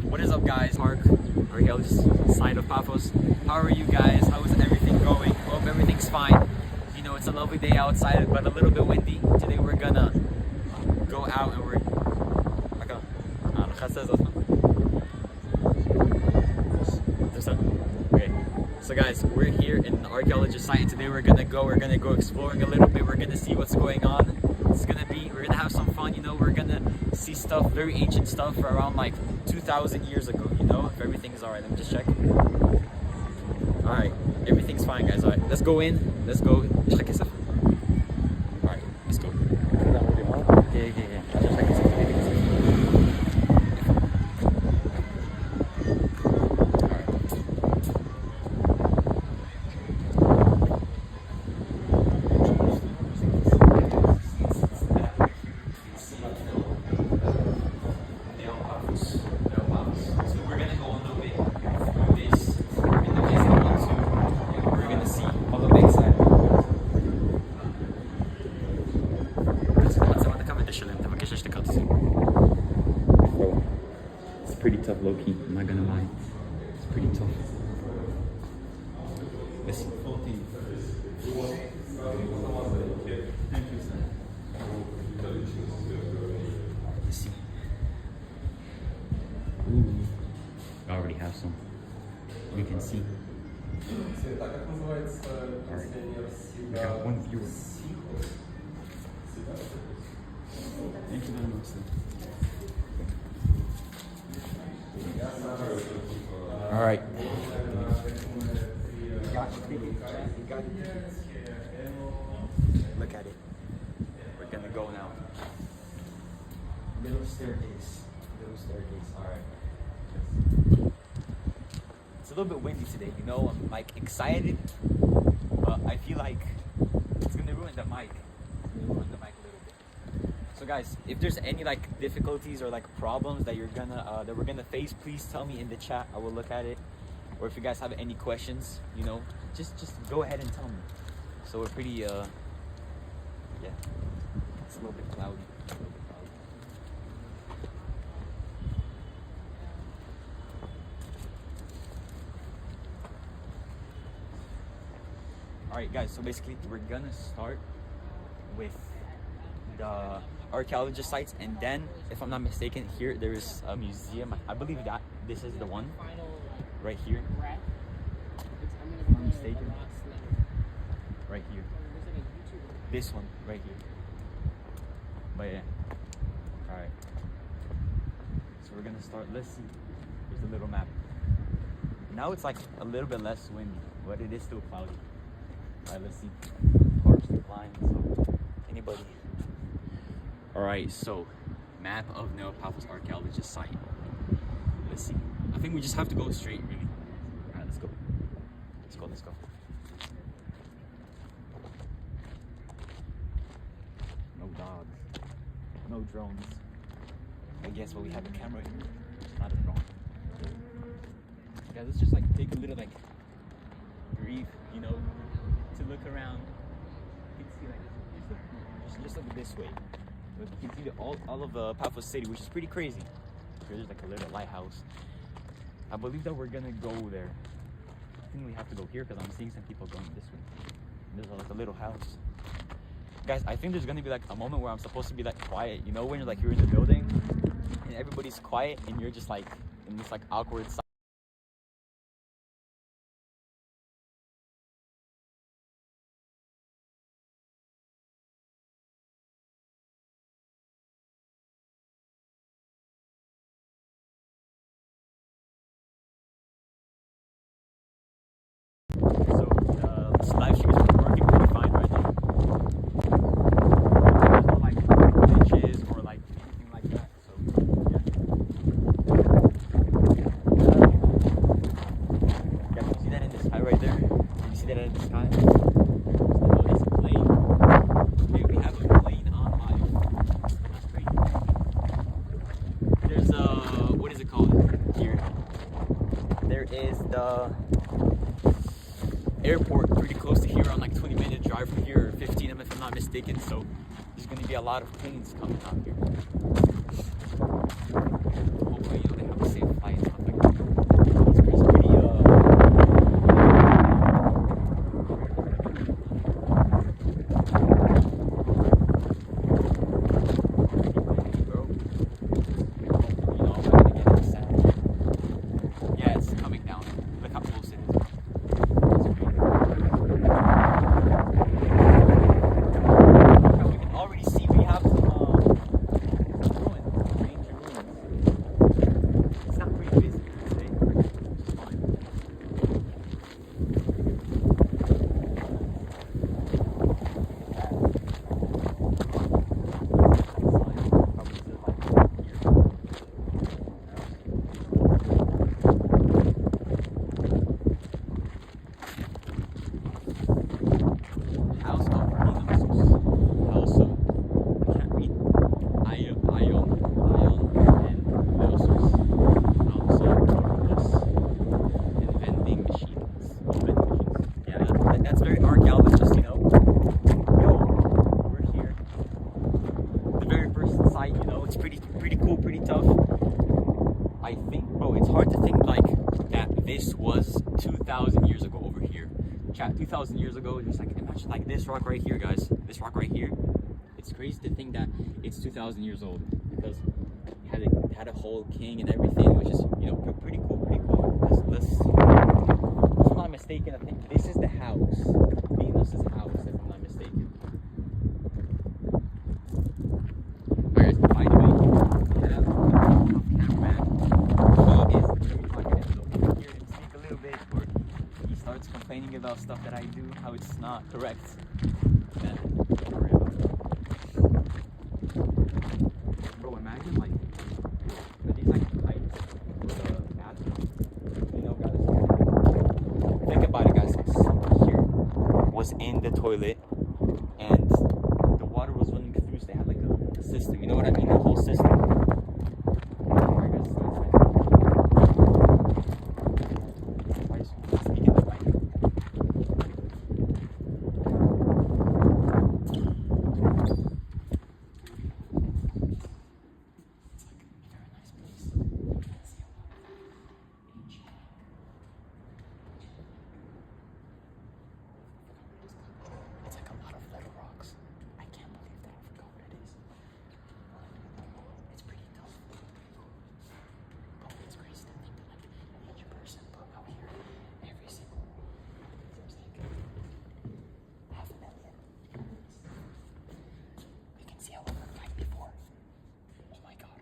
What is up, guys? Mark, Archaeological side of Paphos. How are you guys? How is everything going? Hope everything's fine. You know, it's a lovely day outside, but a little bit windy. Today we're gonna go out and we're okay. So guys, we're here in the archaeological site, and today we're gonna go exploring a little bit. We're gonna see what's going on. We're gonna have some fun, you know. We're gonna see stuff, very ancient stuff around like 2,000 years ago, you know. If everything's alright, let me just check. Alright, everything's fine, guys. Alright, let's go in. Let's go. Alright, let's go. It's pretty tough, low-key, I'm not gonna lie. It's pretty tough. Let's see. Let's see. Ooh, I already have some. You can see. Alright, we got one viewer. Thank you very much. All right. Look at it. We're gonna go now. Little staircase. All right. It's a little bit windy today, you know. I'm like excited, but I feel like it's gonna ruin the mic. So guys, if there's any like difficulties or like problems that we're gonna face, please tell me in the chat. I will look at it. Or if you guys have any questions, you know, just go ahead and tell me. So we're pretty yeah, it's a little bit cloudy. Alright guys, so basically we're gonna start with the archaeological sites, and then, if I'm not mistaken, here there is a museum. I believe that this is the one right here. If I'm not mistaken, right here. This one right here. But yeah. All right. So we're gonna start. Let's see. Here's a little map. Now it's like a little bit less windy, but it is still cloudy. All right. Let's see. Cars flying. So anybody. Alright, so map of Neo Paphos archaeological site. Let's see. I think we just have to go straight, really. Alright, let's go. Let's go. No dogs. No drones. I guess we have a camera here. It's not a drone. Guys, let's just like take a little like brief, you know, to look around. You can see like just look this way. You can see all of Paphos city, which is pretty crazy. There's like a little lighthouse. I believe that we're gonna go there. I think we have to go here because I'm seeing some people going this way. There's like a little house. Guys, I think there's gonna be like a moment where I'm supposed to be like quiet. You know, when you're like you're in the building and everybody's quiet and you're just like in this like awkward silence. Live stream is working pretty fine right now. There's no like glitches or like anything like that. So yeah. Guys, you see that in the sky right there? Can you see that in the sky? Oh, there's a plane. Okay, we have a plane on live. That's crazy. There's what is it called here? There is the airport pretty close to here, on like 20-minute drive from here, or 15 if I'm not mistaken. So there's gonna be a lot of planes coming out here. Hopefully, you know, they have a safe flight and stuff like that. It's pretty that's very archaeologist, you know. Yo, we're here. The very first site, you know, it's pretty cool, pretty tough. I think, bro, it's hard to think like that this was 2,000 years ago over here. Chat, 2,000 years ago, just like imagine like this rock right here, guys. This rock right here. It's crazy to think that it's 2,000 years old because it had a whole king and everything, which is, you know, pretty cool, pretty cool. Let's if I'm not mistaken, I think this is the house. Venus's house, if I'm not mistaken. Alright, by the way, cameraman, he is talking to hear him speak a little bit, or he starts complaining about stuff that I do, how it's not correct. Then don't worry about it. Bro, imagine like these like pipes for the bathroom. You know, guys. Think about it, guys. Someone here was in the toilet and the water was running through, so they had like a system. You know what I mean? The whole system. Alright, guys. Speaking of right. It's like a lot of little rocks. I can't believe that I forgot what it is. It's pretty tough. But it's crazy to think that like each person put out here every single seems like 500,000. You can see how it looked like before. Oh my god.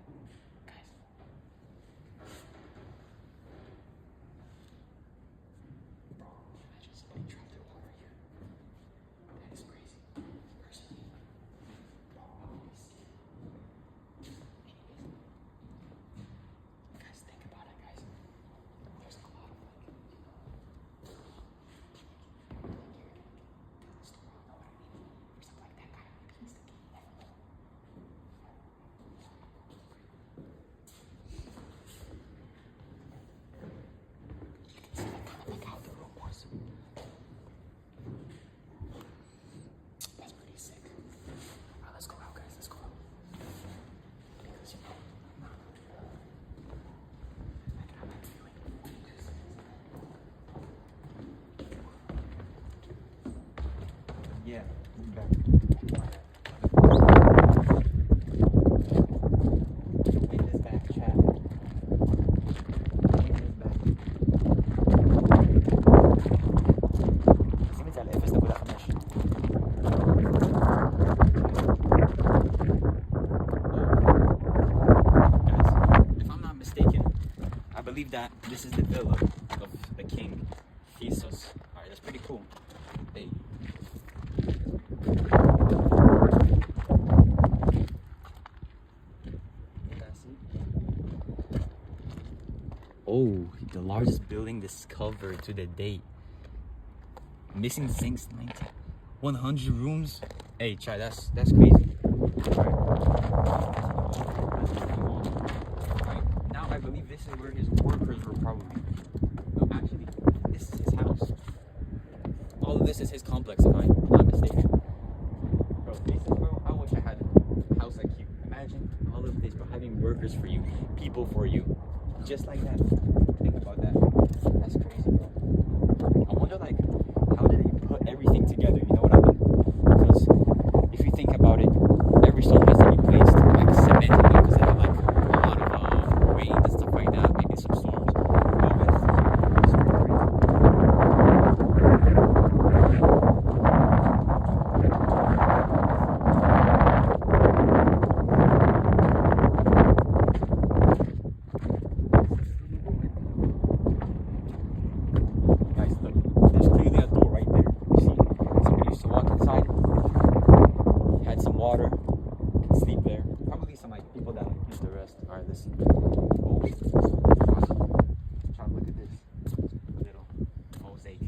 Guys. Bro, imagine somebody trapped in water here. That is crazy. Personally. Guys, think about it, guys. There's a lot of like stuff, you know what I mean? There's stuff like that kind of piece that you never know. You can see that kind of like how the room was. That's pretty sick. Alright, let's go out, guys. Let's go out. Because, you know, I can have that feeling. Yeah, back. Wind is back, chat. Wind is back. سيبني على القفص ده كلها خماش. Guys, if I'm not mistaken, I believe that this is the villa of the king, Theseus. Alright, that's pretty cool. Hey. Oh, the largest building discovered to the date. Missing since 100 rooms. Hey, try that's crazy. Alright, now I believe this is where his workers were probably. No, actually, this is his house. All of this is his complex, if I'm not mistaken. Bro, this is where I wish I had imagine all of this, but having workers for you, people for you, just like that. Think about that. That's crazy, bro. I wonder, like, how did they put everything together? You know what I mean? Because if you think about it, every stone has to be placed like cemented because they have like a lot of rain and stuff like that, maybe some storms. Water, sleep there. Probably some like people that use the rest. Alright, listen. Oh, try to look at this little mosaic.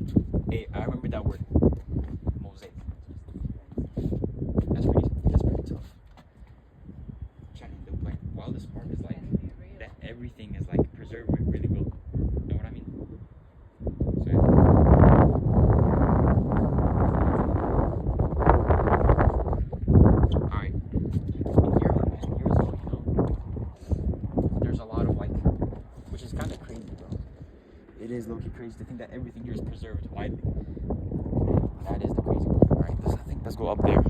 Hey, I remember that word. Mosaic. That's pretty tough. Trying to look like while this part is like that everything is like preserved really well. You know what I mean? So yeah. It is low-key crazy to think that everything here is preserved widely. That is the crazy part. Alright, I think let's go up there.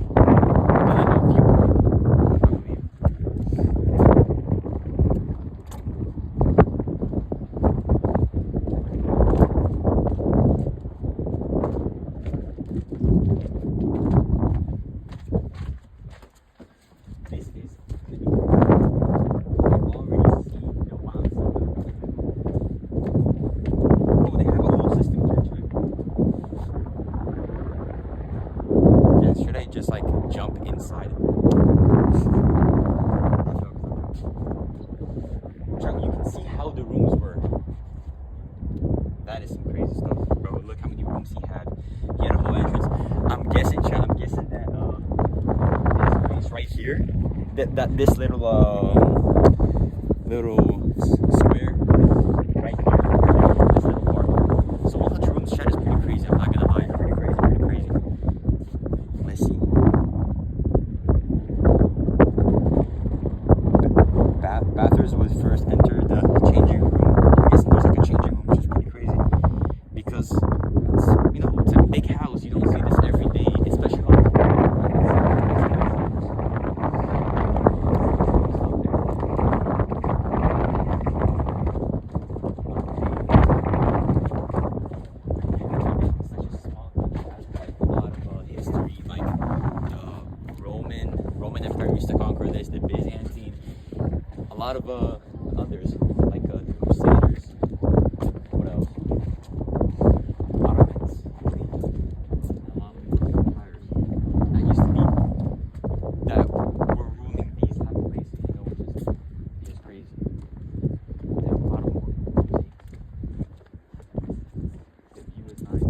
Should I just like jump inside? You can see how the rooms were. That is some crazy stuff, bro. Look how many rooms he had. He had a whole entrance. I'm guessing that this place right here, that this little square right here, this little part. So 100 rooms, chat is pretty crazy. I'm not gonna lie, pretty crazy. Let's see. Bathers would first enter the changing room. I'm guessing there's like a changing room, which is pretty crazy because it's a big house. You don't see this every day, especially like. Used to conquer this, the Byzantine, a lot of others like the Crusaders. What else? Ottomans. Empires. That used to be that were ruling these type of places, which is crazy. They have a lot of more things. The view is nice.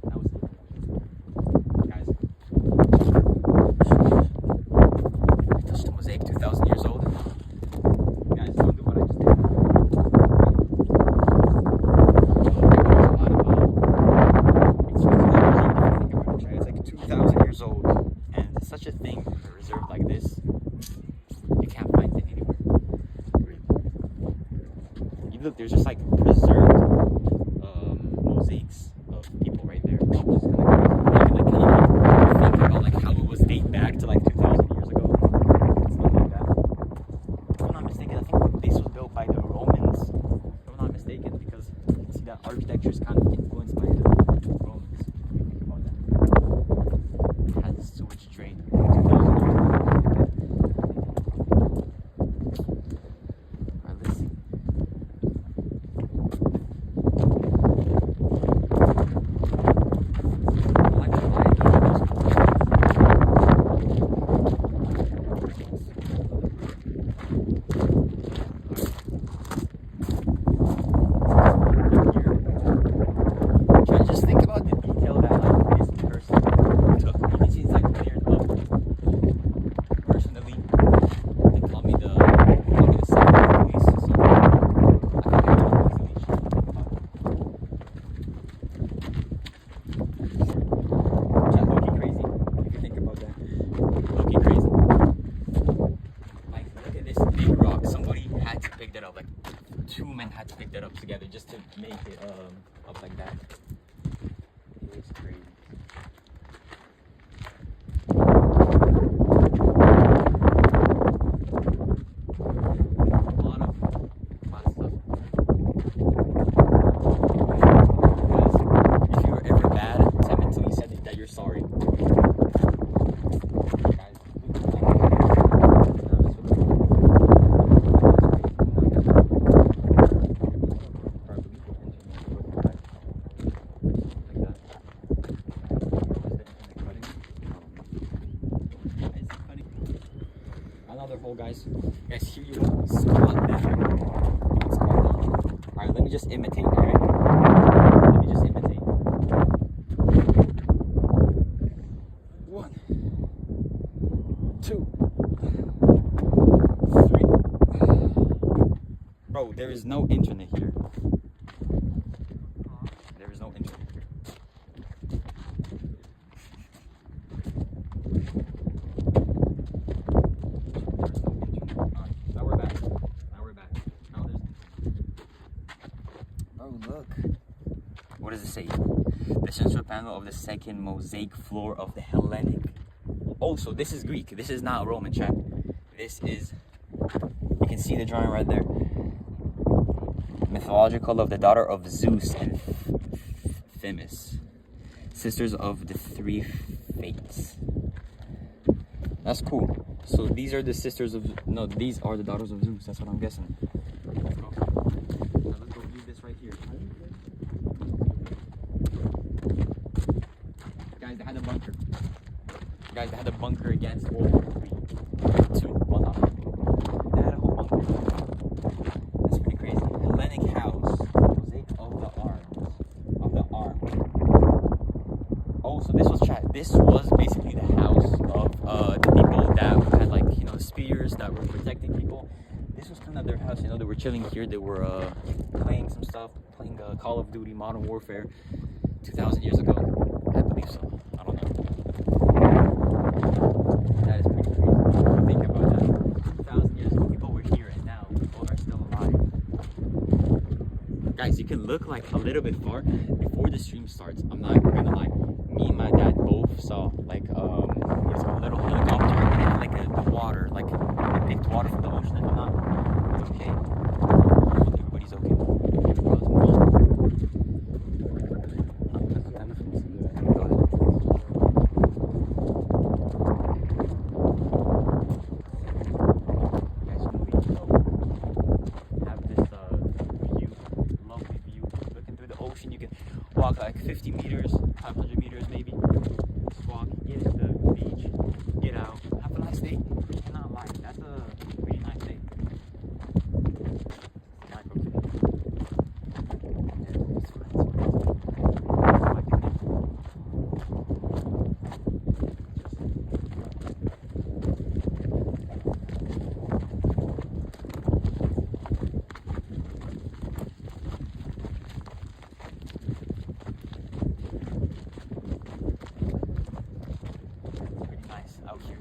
That was guys. 2,000 years old. Guys, don't do what I just did. It's like 2,000 years old, and such a thing reserved like this, you can't find it anywhere. You look, there's just like preserved mosaics of people right there, which is kind of crazy. Like, think about like how it was date back to like 2,000 years ago. This was built by the Romans, if I'm not mistaken, because you can see that architecture is kind of influenced by the Romans. Think about that. It has a sewage drain 2,000 years ago. Alright, let's see. man had to pick that up together just to make it up like that. It's crazy. Another hole, guys. Guys, here you go. Squat down. Alright, let me just imitate, alright? Let me just imitate. 1, 2, 3. Bro, there is no internet here. There is no internet here. Look. What does it say? The central panel of the second mosaic floor of the Hellenic. Also, this is Greek. This is not Roman, chat. This is, you can see the drawing right there. Mythological of the daughter of Zeus and Themis, sisters of the three fates. That's cool. So these are the sisters of, no, these are the daughters of Zeus. That's what I'm guessing. Let's go. Now let's go view this right here. Guys, they had a bunker. Guys, they had a bunker against World War III. Well, not they had a whole bunker. That's pretty crazy. Hellenic house. Mosaic of the arms. Oh, so this was this was basically the house of the people that had, like, you know, spears that were protecting people. This was kind of their house, you know. They were chilling here. They were playing some stuff, playing Call of Duty Modern Warfare 2,000 years ago. I believe so. I don't know. That is pretty crazy. Think about that. 2,000 years ago, people were here, and now people are still alive. Guys, you can look like a little bit far before the stream starts. I'm not gonna lie. Me and my dad both saw like a little helicopter and it had like the water, like it picked water from the ocean. If I'm not okay. Everybody's okay. You can walk like 50 meters, 500 meters maybe. Just walk, get to the beach, get out. Have a nice day. I'm not lying, that's a pretty nice day. Out here.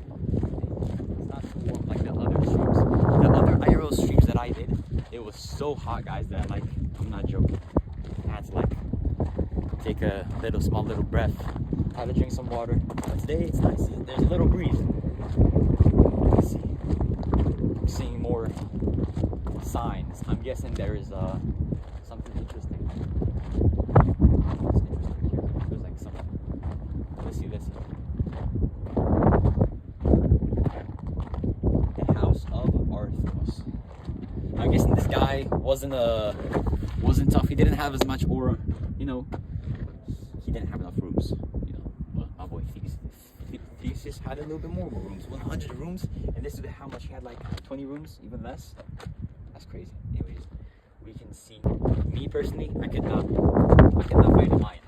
It's not too warm like the other streams. The other IRL streams that I did, it was so hot, guys, that like, I'm not joking. I had to like take a small little breath. I had to drink some water. But today it's nice. There's a little breeze. Let's see. I'm seeing more signs. I'm guessing there is something interesting. What's interesting here? There's like something. Let's see. I'm guessing this guy wasn't tough. He didn't have as much aura, you know. He didn't have enough rooms, you know. But my boy Theseus had a little bit more rooms, 100 rooms, and this is how much he had, like 20 rooms, even less. That's crazy. Anyways, we can see. Me personally, I could not fight a lion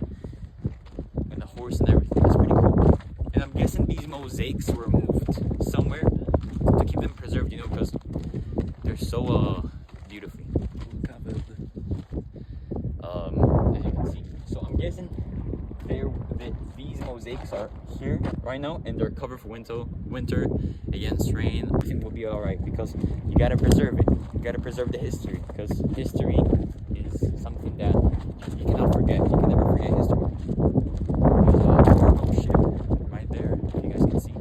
and the horse and everything. That's pretty cool. And I'm guessing these mosaics were moved somewhere to keep them preserved, you know, because they're so beautifully. As you can see. So I'm guessing these mosaics are here right now, and they're covered for winter against rain. I think we'll be all right because you gotta preserve it. You gotta preserve the history because history is something that you cannot forget. You can never forget history. There's a cargo ship right there, if you guys can see.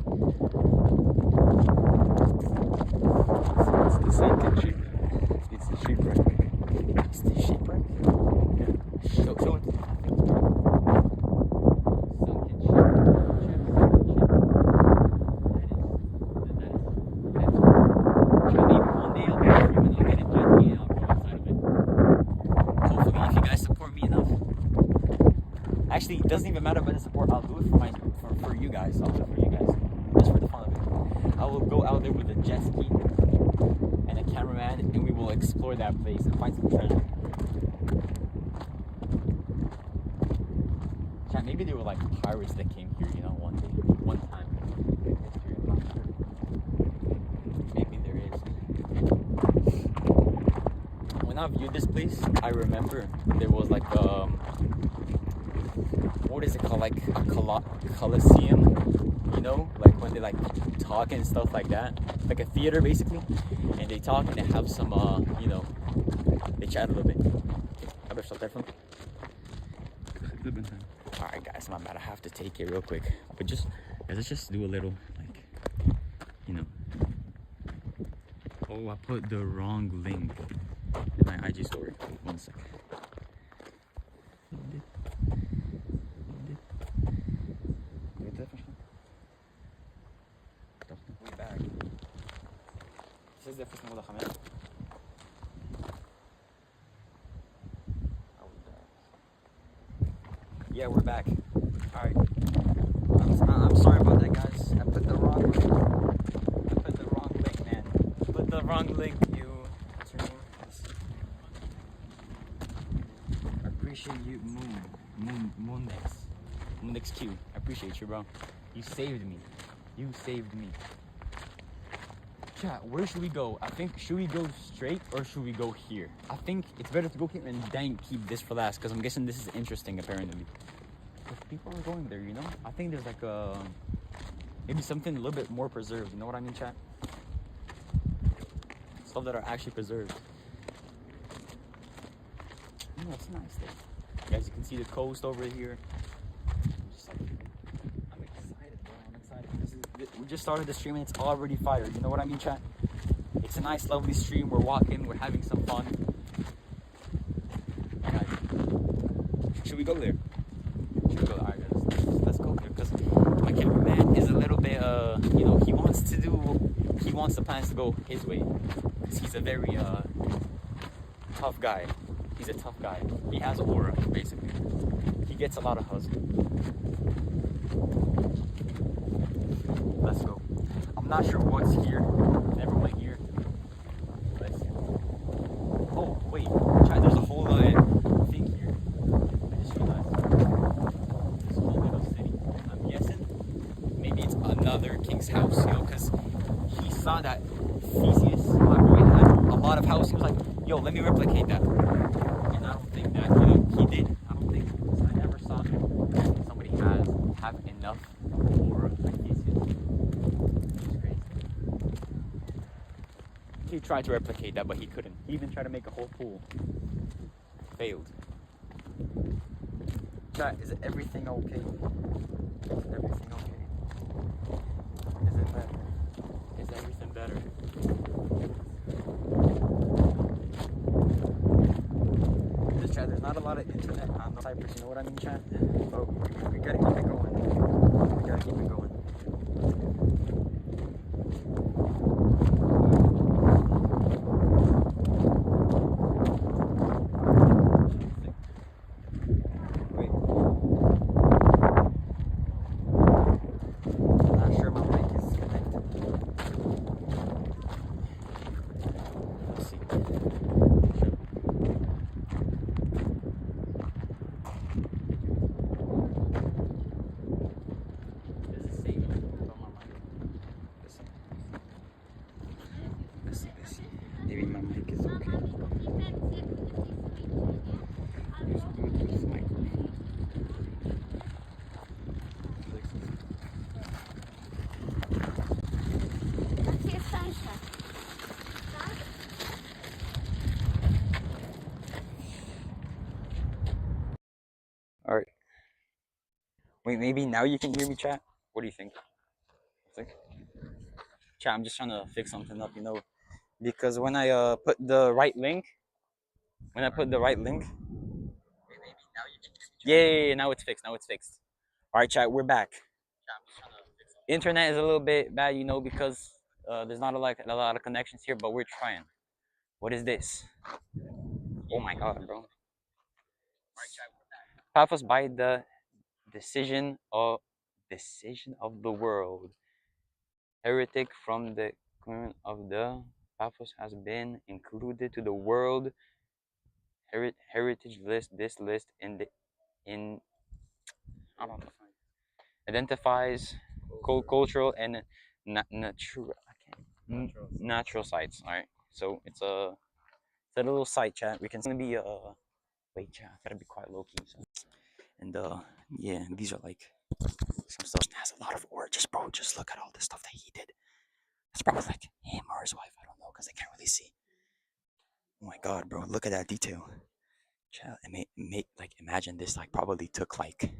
It's the sunken ship. It's the shipwreck. It's the shipwreck. Yeah. Show it. Actually, it doesn't even matter about the support. I'll do it for you guys. I'll do it for you guys, just for the fun of it. I will go out there with a jet ski and a cameraman, and we will explore that place and find some treasure. Chat, maybe they were like pirates that came here, you know, one time in history. I'm not sure. Maybe there is. When I viewed this place, I remember there was like what is it called, like a coliseum, you know, like when they like talk and stuff like that, like a theater basically, and they talk and they have some you know, they chat a little bit. I better stop that from. All right guys, I'm about to have to take it real quick, but let's just do a little, like, you know. Oh, I put the wrong link in my IG story. 1 second. Yeah, we're back. Alright. I'm sorry about that, guys. I put the wrong link, man. I put the wrong link, you. What's your name? I appreciate you, Moonix Q. I appreciate you, bro. You saved me. You saved me. Chat, where should we go? I think, should we go straight or should we go here? I think it's better to go here and then keep this for last, because I'm guessing this is interesting apparently. If people are going there, you know? I think there's like a, maybe something a little bit more preserved, you know what I mean, chat? Stuff that are actually preserved. You know, it's nice there. Guys, you can see the coast over here. I'm excited, bro. I'm excited. We just started the stream and it's already fire. You know what I mean, chat? It's a nice, lovely stream. We're walking. We're having some fun. Guys, should we go there? Should we go? All right, guys. Let's go there because my cameraman is a little bit, you know, he wants the plans to go his way because he's a very tough guy. He's a tough guy. He has aura, basically. He gets a lot of hustle. Let's go. I'm not sure what's here. Never went here. Let's see. Oh, wait. There's a whole thing here. I just realized. This whole little city. I'm guessing maybe it's another king's house, you know, because he saw that Theseus, my boy, had a lot of houses. He was like, yo, let me replicate that. And I don't think that, you know, he did. I don't think, I never saw somebody have enough aura like Theseus. It's crazy. He tried to replicate that, but he couldn't. He even tried to make a whole pool. Failed. Chat, is everything okay? Is everything okay? Is it better? Is everything better? This chat, there's not a lot of internet on Cyprus, you know what I mean, chat? So we gotta keep it going. We gotta keep it going. Wait, maybe now you can hear me, chat. What do you think? Think? Chat, I'm just trying to fix something up, because when I put the right link, when I put the right link, yeah, yeah, yeah, now it's fixed. Now it's fixed. All right, chat, we're back. Internet is a little bit bad, because there's not a lot of connections here, but we're trying. What is this? Oh my god, bro. Paphos by the decision of decision of the world. Heretic from the current of the Paphos has been included to the World Heritage List. This list in I don't know, identifies cultural and natural natural sites. All right, so it's a little site chat. We can it's gonna be wait chat. Gotta be quite low key. So. And yeah, these are like some stuff that has a lot of origins, bro. Just look at all the stuff that he did. It's probably like him or his wife. I don't know because I can't really see. Oh my god, bro! Look at that detail. Child, like imagine this like probably took like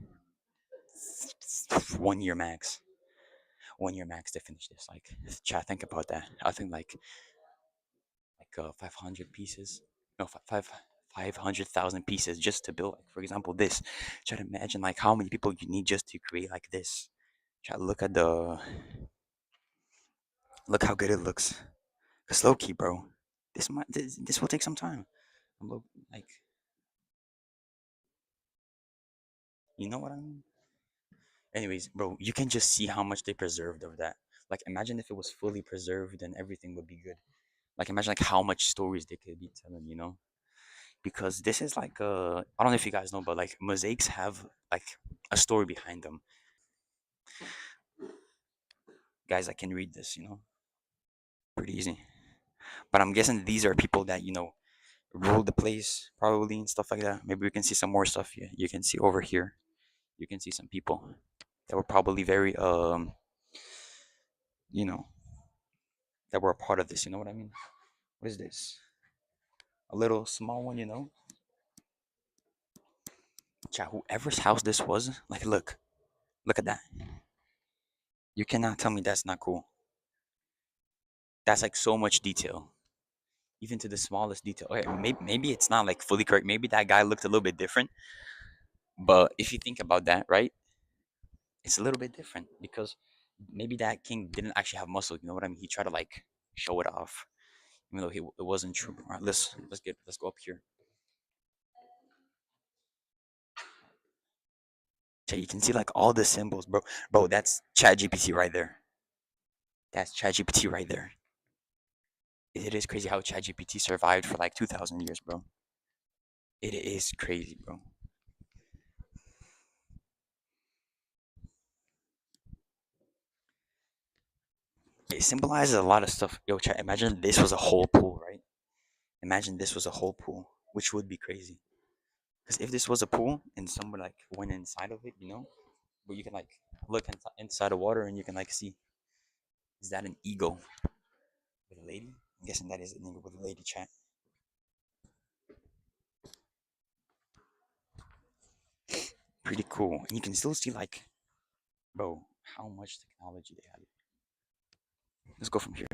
1 year max. 1 year max to finish this. Like, chat, think about that. I think like 500 pieces. No, 500,000 pieces just to build. Like, for example, this. Try to imagine like how many people you need just to create like this. Try to look how good it looks. Cause low key, bro. This will take some time. I'm like, you know what I mean? Anyways, bro, you can just see how much they preserved of that. Like, imagine if it was fully preserved and everything would be good. Like, imagine like how much stories they could be telling. Because this is like I don't know if you guys know, but like mosaics have like a story behind them. Guys, I can read this, pretty easy. But I'm guessing these are people that ruled the place probably and stuff like that. Maybe we can see some more stuff. You can see over here. You can see some people that were probably very you know, that were a part of this. You know what I mean? What is this? A little small one. Chat, whoever's house this was, like, look at that. You cannot tell me that's not cool. That's like so much detail, even to the smallest detail. Okay, maybe it's not like fully correct. Maybe that guy looked a little bit different. But if you think about that, right, it's a little bit different because maybe that king didn't actually have muscle. You know what I mean? He tried to like show it off, even though it wasn't true. All right, let's go up here. Chat, you can see like all the symbols, bro. Bro, that's Chat GPT right there. That's Chat GPT right there. It is crazy how Chat GPT survived for like 2,000 years, bro. It is crazy, bro. It symbolizes a lot of stuff. Yo, chat, imagine this was a whole pool, right? Imagine this was a whole pool, which would be crazy. Because if this was a pool and someone like went inside of it, where you can like look inside the water and you can like see, is that an eagle with a lady? I'm guessing that is an eagle with a lady, chat. Pretty cool. And you can still see like, bro, how much technology they have. Let's go from here.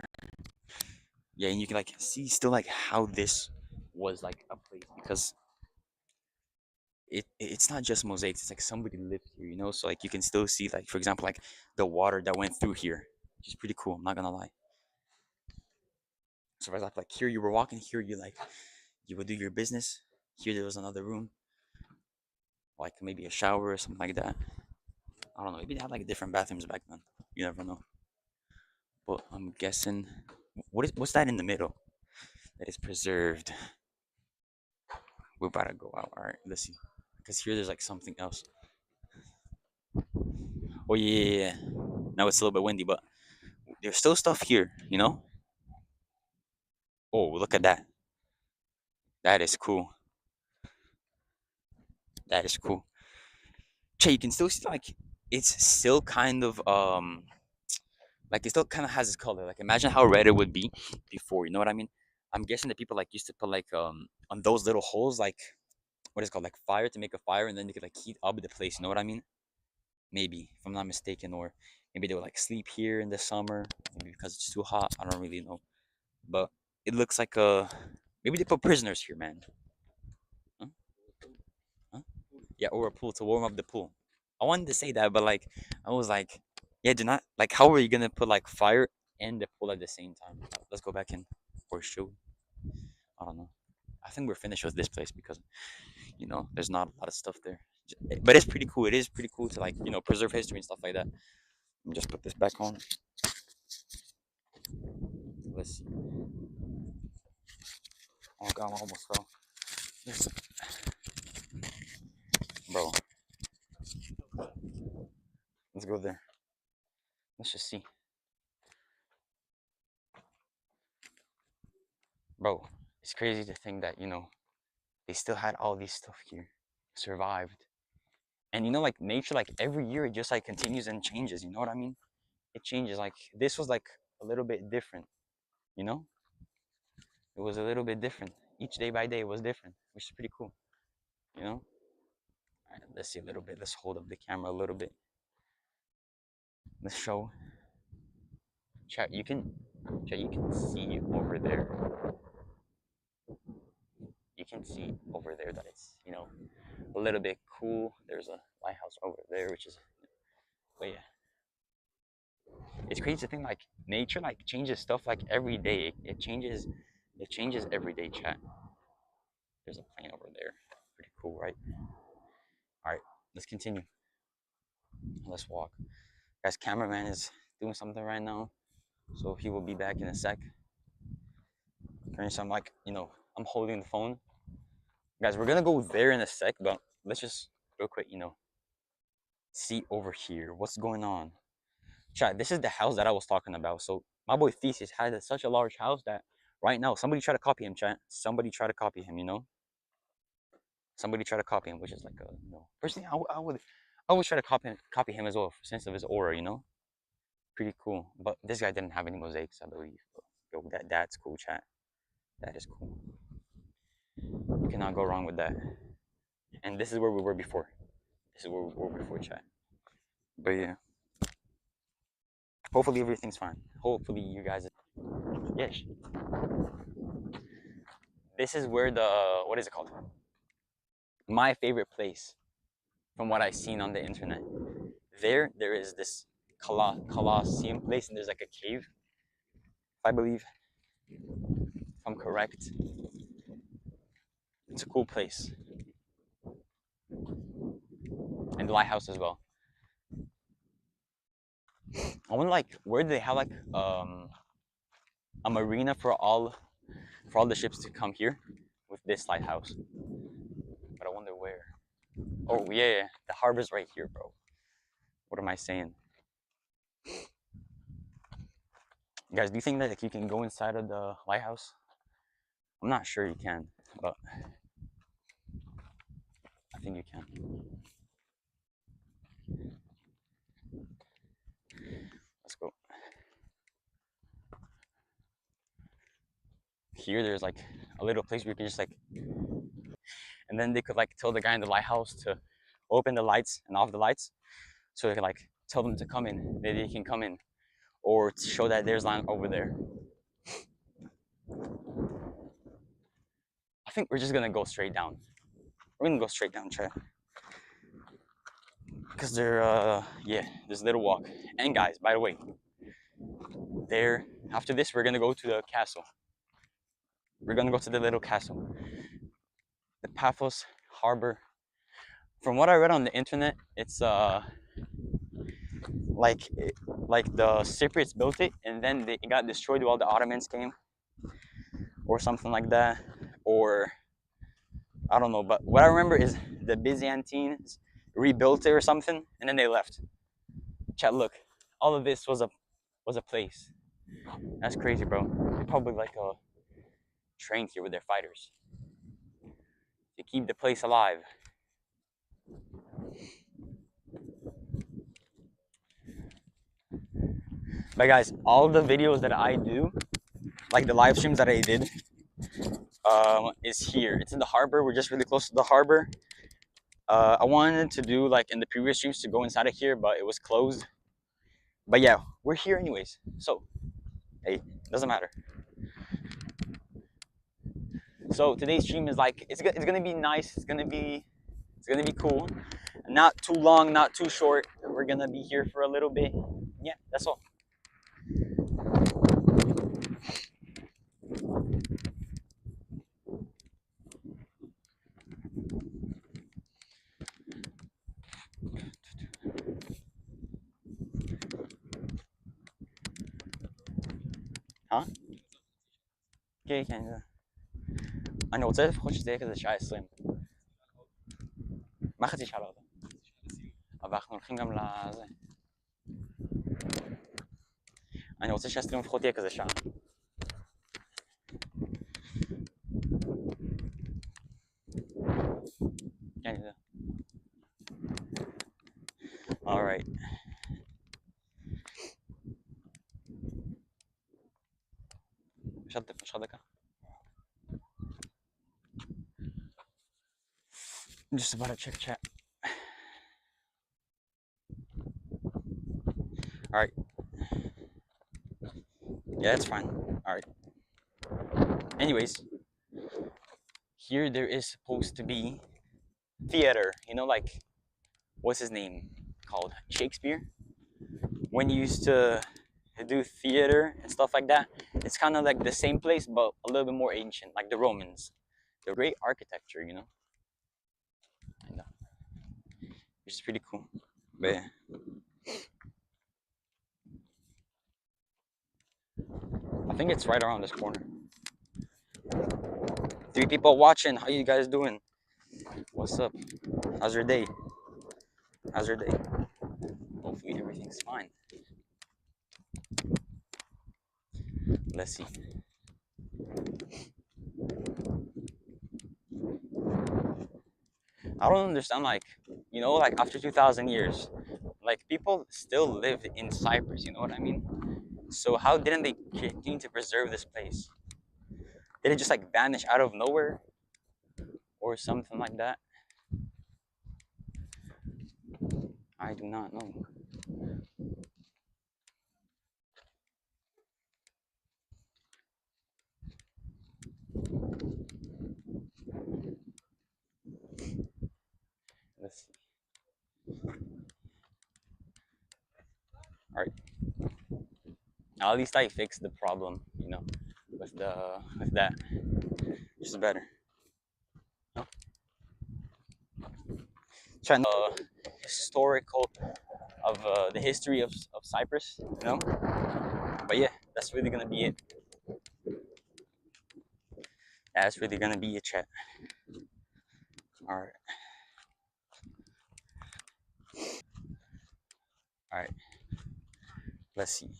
Yeah, and you can like see still like how this was like a place because it's not just mosaics. It's like somebody lived here. So like you can still see like for example like the water that went through here, which is pretty cool. I'm not gonna lie. So for example, like here you were walking here, you would do your business. Here there was another room, like maybe a shower or something like that. I don't know. Maybe they had like different bathrooms back then. You never know. But I'm guessing what's that in the middle that is preserved? We're about to go out. All right, let's see. Because here there's like something else. Oh yeah, yeah, yeah. Now it's a little bit windy, but there's still stuff here. Oh, look at that. That is cool. That is cool. Che, you can still see like it's still kind of like it still kind of has its color. Like imagine how red it would be before. You know what I mean? I'm guessing that people like used to put like on those little holes like what is it called like fire to make a fire, and then they could like heat up the place. You know what I mean? maybe if I'm not mistaken, or maybe they would like sleep here in the summer, maybe because it's too hot. I don't really know, but it looks like a maybe they put prisoners here, man. Huh? Huh? Yeah, or a pool to warm up the pool. I wanted to say that, but like I was like, yeah, do not like how are you gonna put like fire and the pool at the same time? Let's go back in, or should we? I don't know. I think we're finished with this place because there's not a lot of stuff there. But it's pretty cool. It is pretty cool to like preserve history and stuff like that. Let me just put this back on. Let's see. Oh god, I almost fell. There's bro. Let's go there. Let's just see, bro. It's crazy to think that they still had all these stuff here, survived, and like nature, like every year it just like continues and changes. You know what I mean? It changes. Like this was like a little bit different. You know, it was a little bit different. Each day by day was different, which is pretty cool. You know. All right, let's see a little bit. Let's hold up the camera a little bit. Let's show. Chat. You can see over there. You can see over there that it's a little bit cool. There's a lighthouse over there, which is, but yeah, it's crazy to think like nature like changes stuff like every day. It changes every day. Chat. There's a plane over there. Pretty cool, right? All right, let's continue. Let's walk. Guys, cameraman is doing something right now, so he will be back in a sec. So I'm like, I'm holding the phone. Guys, we're gonna go there in a sec, but let's just real quick, see over here what's going on. Chat, this is the house that I was talking about. So my boy Thesis had such a large house that right now somebody tried to copy him, chat. Somebody tried to copy him. Somebody tried to copy him, which is like a personally I would try to copy him as well, sense of his aura. Pretty cool. But this guy didn't have any mosaics, I believe. But, yo, that's cool, chat. That is cool. You cannot go wrong with that. And this is where we were before. This is where we were before, chat. But yeah. Hopefully everything's fine. Hopefully you guys. Yes. This is where what is it called? My favorite place, from what I've seen on the internet. There is this Colosseum place, and there's like a cave. If I believe, if I'm correct, it's a cool place, and the lighthouse as well. I wonder like where do they have like a marina for all the ships to come here with this lighthouse? But I wonder where. Oh yeah, the harbor's right here, bro. What am I saying? Guys, do you think that like, you can go inside of the lighthouse? I'm not sure you can, but I think you can. Let's go. Here, there's like a little place where you can just like, and then they could like tell the guy in the lighthouse to open the lights and off the lights, so they could like tell them to come in. Maybe they can come in, or to show that there's land over there. I think we're just gonna go straight down. We're gonna go straight down, chat. Because there's a little walk. And guys, by the way, after this, we're gonna go to the castle. We're gonna go to the little castle. The Paphos Harbor. From what I read on the internet, it's like the Cypriots built it, and then it got destroyed while the Ottomans came, or something like that, or I don't know. But what I remember is the Byzantines rebuilt it or something, and then they left. Chat, look, all of this was a place. That's crazy, bro. They probably like trained here with their fighters to keep the place alive. But guys, all the videos that I do, like the live streams that I did, is here. It's in the harbor. We're just really close to the harbor. I wanted to do like in the previous streams to go inside of here, but it was closed. But yeah, we're here anyways. So hey, doesn't matter. So today's stream is like it's gonna be nice. It's gonna be cool. Not too long, not too short. We're gonna be here for a little bit. Yeah, that's all. ها؟ اوكي يعني انا قلت لك خش زي كذا شاي الصيم ما اخذتش على هذا باخذ الحين قبل زي انا قلت لك استلم في خوتي كذا شاي يعني ذا alright مش هذاك just about to check chat alright yeah it's fine alright anyways here there is supposed to be theater you know like what's his name called Shakespeare when you used to do theater and stuff like that it's kind of like the same place but a little bit more ancient like the Romans the great architecture you know which is pretty cool but yeah. I think it's right around this corner 3 people watching how you guys doing what's up how's your day hopefully everything's fine let's see I don't understand like you know like after 2000 years like people still live in Cyprus you know what I mean so how didn't they continue to preserve this place did it just like vanish out of nowhere or something like that I do not know let's see all right at least I fixed the problem you know with that which is better no? Trying historical of the history of Cyprus you know but yeah that's really gonna be it that's really gonna be it chat all right all right let's see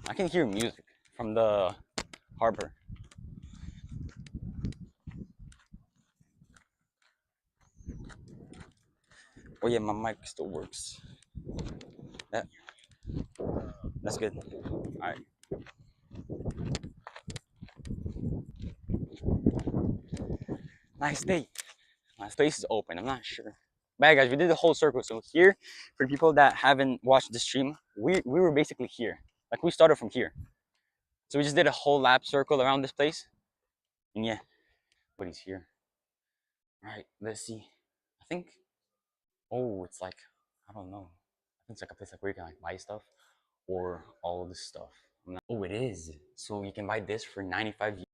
I can hear music from the harbor oh yeah my mic still works that that's good all right nice day my space is open I'm not sure but yeah, guys we did the whole circle so here for people that haven't watched the stream we were basically here like we started from here so we just did a whole lap circle around this place and yeah nobody's here all right let's see I think oh it's like I don't know I think it's like a place like where you can like buy stuff or all of this stuff oh it is so you can buy this for 95 euros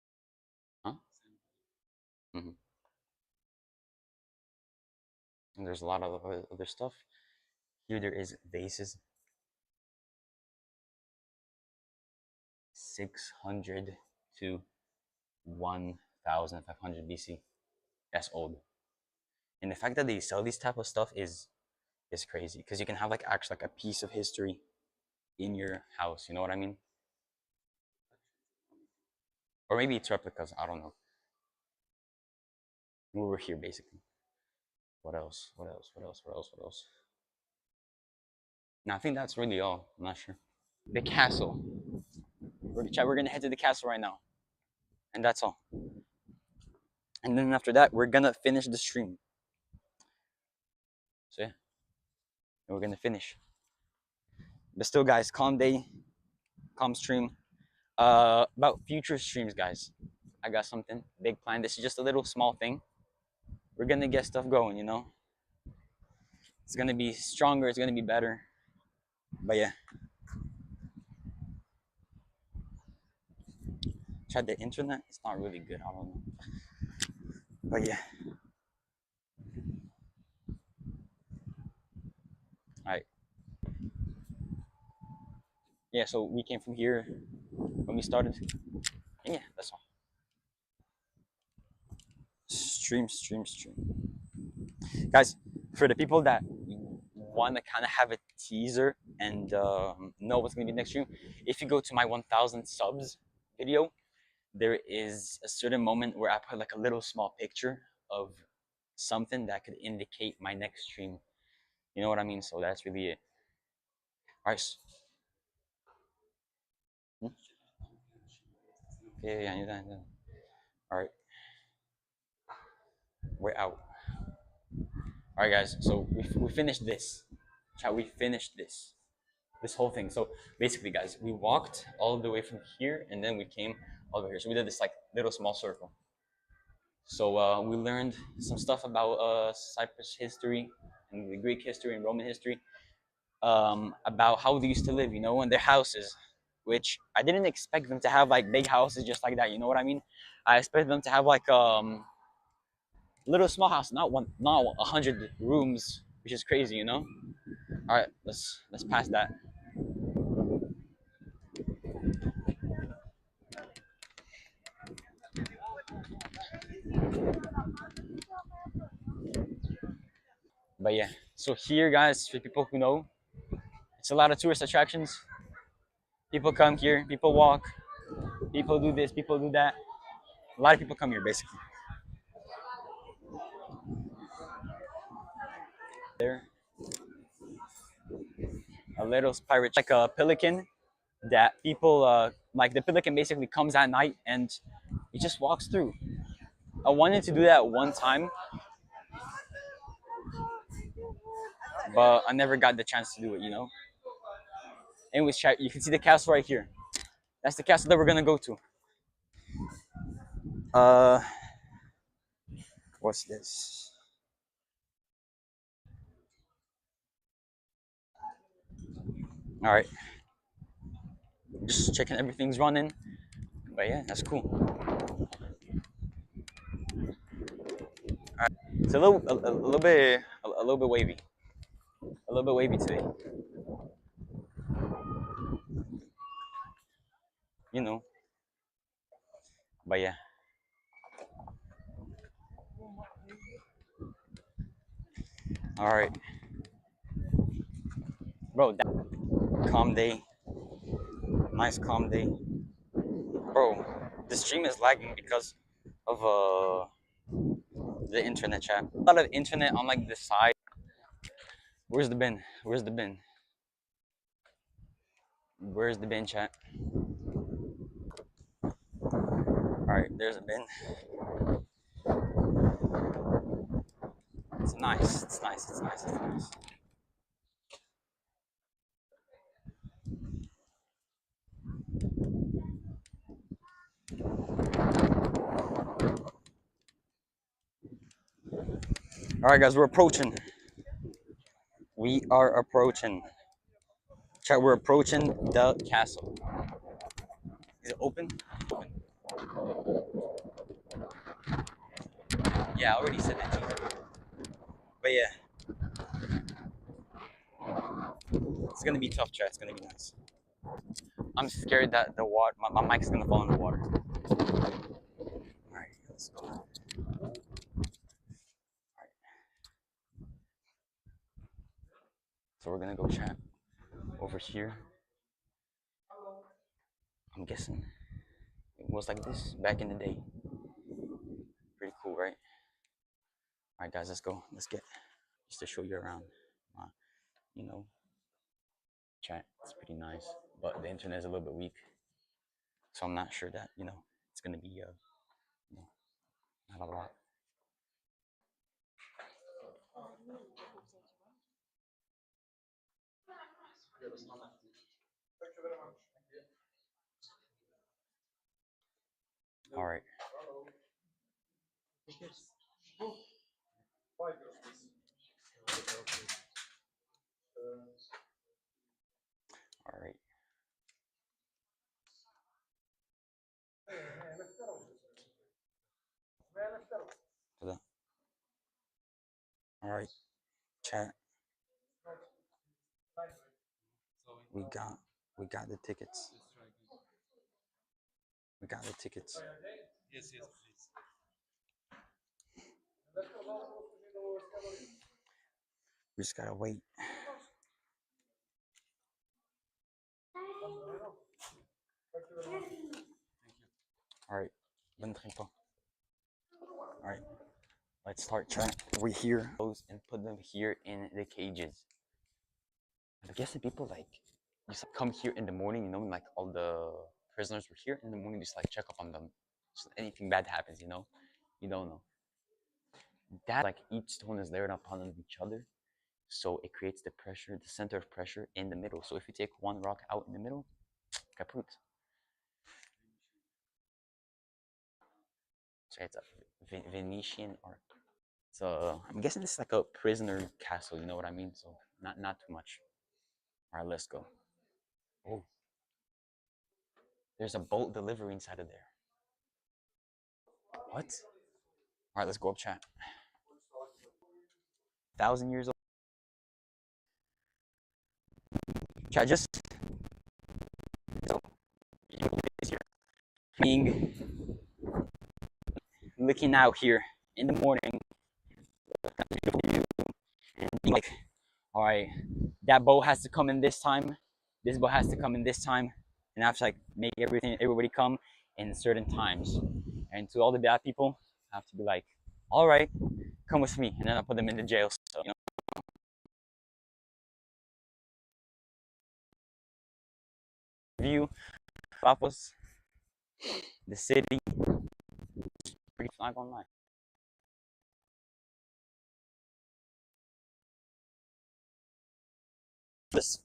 huh mm-hmm. And there's a lot of other stuff here there is vases 600 to 1500 BC that's old and the fact that they sell these type of stuff is crazy because you can have like actually like a piece of history in your house you know what I mean or maybe it's replicas I don't know we were here basically what else no I think that's really all I'm not sure the castle we're gonna head to the castle right now and that's all. And then after that, we're gonna finish the stream. So yeah, we're gonna finish. But still, guys, calm day, calm stream. About future streams, guys. I got something big planned. This is just a little small thing. We're gonna get stuff going, you know. It's gonna be stronger. It's gonna be better. But yeah, tried the internet. It's not really good. I don't know. But yeah, all right. Yeah, so we came from here when we started. And yeah, that's all. Stream. Guys, for the people that want to kind of have a teaser and know what's going to be next stream, if you go to my 1000 subs video, there is a certain moment where I put like a little small picture of something that could indicate my next stream. You know what I mean? So that's really it. All right. Hmm? Yeah, I knew that. All right, we're out. All right, guys. So we finished this. Chat, we finished this whole thing. So basically, guys, we walked all the way from here, and then we came all the way here. So we did this like little small circle. So we learned some stuff about Cyprus history and the Greek history and Roman history, about how they used to live, you know, and their houses, which I didn't expect them to have like big houses just like that. You know what I mean? I expected them to have like little small house, not 100 rooms, which is crazy, you know. All right, let's pass that. But yeah, so here, guys, for people who know, it's a lot of tourist attractions. People come here, people walk, people do this, people do that. A lot of people come here, basically. There, a little pirate, like a pelican that people like. The pelican basically comes at night and it just walks through. I wanted to do that one time, but I never got the chance to do it. You know. Anyways, chat, you can see the castle right here. That's the castle that we're gonna go to. Uh, what's this? All right, just checking everything's running. But yeah, that's cool. It's a little bit wavy, a little bit wavy today. You know. But yeah. All right, bro. Calm day, nice calm day, bro. The stream is lagging because of the internet, chat. A lot of internet on like the side. Where's the bin? Where's the bin? Where's the bin, chat? All right, there's a bin. It's nice. It's nice. It's nice. It's nice. All right, guys, we're approaching. We are approaching. Chat, we're approaching the castle. Is it open? Open. Yeah, I already said that to you. But yeah, it's gonna be tough, chat. It's gonna be nice. I'm scared that the water, my mic's gonna fall in the water. All right, let's go. All right, so we're gonna go chat over here. I'm guessing it was like this back in the day. Pretty cool, right? All right, guys, let's go. Let's get just to show you around. Uh, you know, chat. It's pretty nice, but the internet is a little bit weak, so I'm not sure that it's gonna be you know, not a lot. All right. All right. All right, chat. We got we got the tickets. We got the tickets. We just gotta wait. All right. Bonne trip. All right. Let's start chat. We here and put them here in the cages. I guess the people like just come here in the morning, you know, and like all the prisoners were here in the morning, just like check up on them. So anything bad happens, you know, you don't know. That like each stone is layered upon each other, so it creates the pressure, the center of pressure in the middle. So if you take one rock out in the middle, kaput. So it's a Venetian art. So I'm guessing this is like a prisoner castle. You know what I mean? So not too much. All right, let's go. Oh, there's a boat delivery inside of there. What? All right, let's go up chat. 1,000 years old. Chat just so being looking out here in the morning and being like, all right, that boat has to come in this time. This boat has to come in this time, and I have to like make everybody come in certain times. And to all the bad people, I have to be like, all right, come with me, and then I put them in the jail. So you know. View, Papos, the city, pretty not gonna lie. This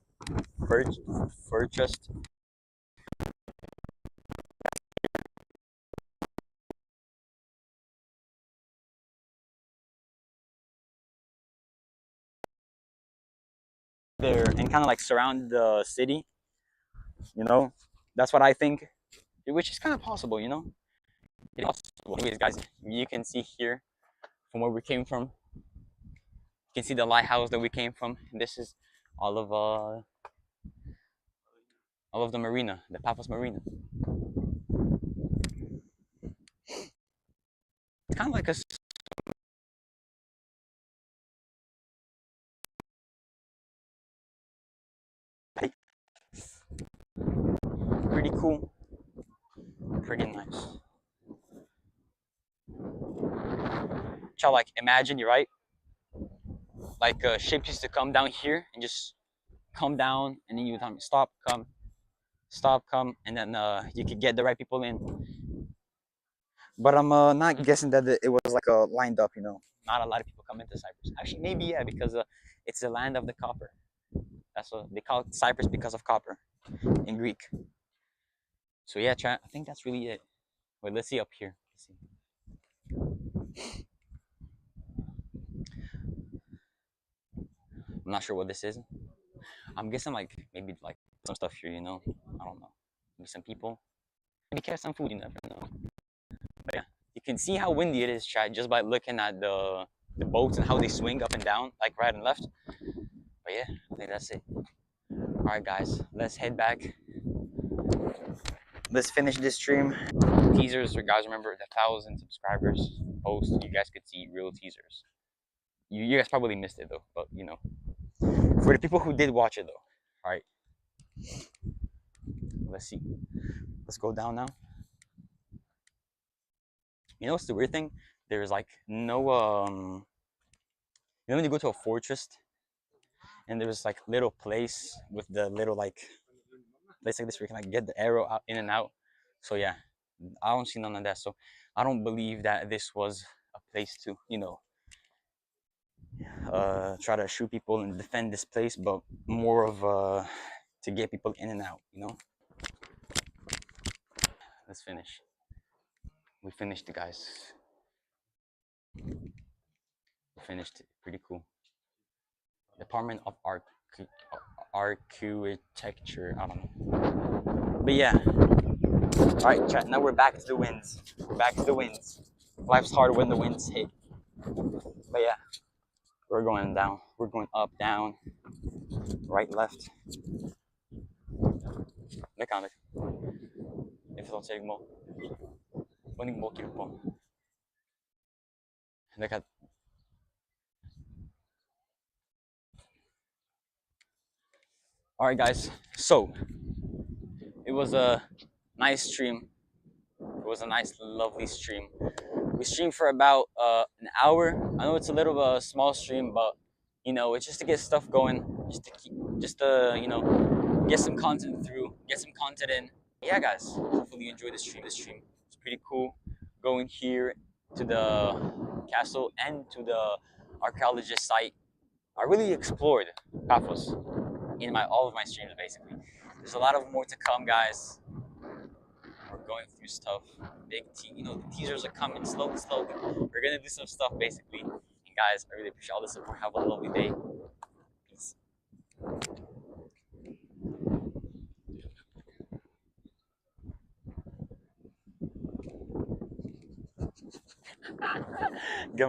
fur chest. There and kind of like surround the city, you know. That's what I think, which is kind of possible, you know. It's possible. Anyways, guys, you can see here from where we came from. You can see the lighthouse that we came from. This is all of the marina, the Papos Marina. It's kind of like a pretty cool, pretty nice. Child, like imagine you're right, like ships used to come down here and just come down, and then you tell me stop, come, and then you could get the right people in. But I'm not guessing that it was like lined up, you know. Not a lot of people come into Cyprus. Actually, maybe yeah, because it's the land of the copper. That's what they call it Cyprus, because of copper in Greek. So yeah, chat. I think that's really it. Wait, let's see up here. Let's see. I'm not sure what this is. I'm guessing like maybe like some stuff here, you know. I don't know. Maybe some people. Maybe catch some food. You never know. But yeah, you can see how windy it is, chat, just by looking at the boats and how they swing up and down, like right and left. But yeah, I think that's it. All right, guys, let's head back. Let's finish this stream. Teasers, you guys remember the 1,000 subscribers post? You guys could see real teasers. You guys probably missed it though, but you know, for the people who did watch it though. All right, let's see. Let's go down now. You know what's the weird thing? There's like no you know when you go to a fortress and there's like little place with the little like place like this where you can like get the arrow out in and out. So yeah, I don't see none of that. So I don't believe that this was a place to, try to shoot people and defend this place, but more of to get people in and out. Let's finish. We finished, guys. We finished. Pretty cool. Department of Archaeological. I don't know. But yeah. All right, chat. Now we're back to the winds. We're back to the winds. Life's hard when the winds hit. But yeah, we're going down. We're going up, down, right, left. Mecânica. Inflação mo. Waning mo kirpo. Dekat. All right, guys. So it was a nice stream. It was a nice, lovely stream. We streamed for about an hour. I know it's a little small stream, but it's just to get stuff going, just to get some content through, get some content in. Yeah, guys. Hopefully you enjoyed the stream. This stream was pretty cool. Going here to the castle and to the archaeologist site. I really explored Paphos in all of my streams, basically. There's a lot of more to come, guys. We're going through stuff. The teasers are coming slowly, slowly. We're gonna do some stuff, basically. And guys, I really appreciate all the support. Have a lovely day.